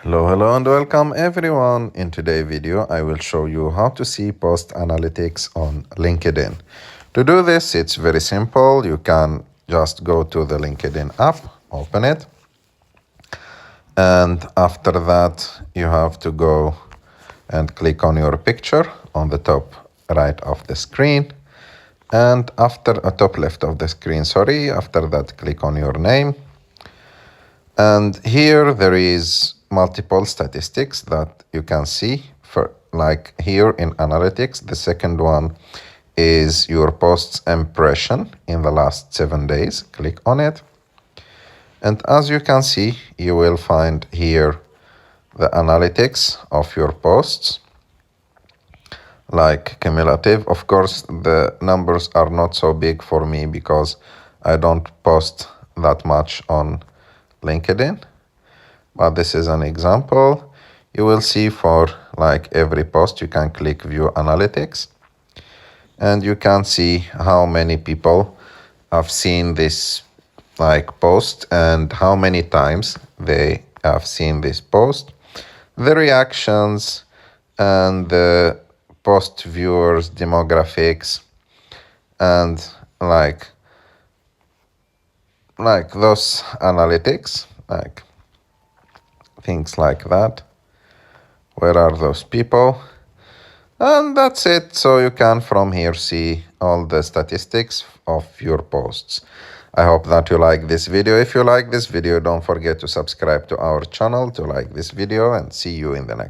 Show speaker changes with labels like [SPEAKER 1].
[SPEAKER 1] Hello and welcome everyone. In today's video, I will show you how to see post analytics on LinkedIn. To do this, it's very simple. You can just go to the LinkedIn app, open it. And after that, you have to go and click on your picture on the top right of the screen. And after top left of the screen, after that, click on your name. And here there is multiple statistics that you can see. For like here in analytics, the second one is your post's impression in the last 7 days. Click on it. And as you can see, you will find here the analytics of your posts, like cumulative. Of course, the numbers are not so big for me because I don't post that much on LinkedIn. But this is an example. You will see for like every post, you can click view analytics. And you can see how many people have seen this like post and how many times they have seen this post, the reactions and the post viewers demographics, and like those analytics, like things like that. Where are those people? And that's it. So you can from here see all the statistics of your posts. I hope that you like this video. If you like this video, don't forget to subscribe to our channel to like this video, and see you in the next.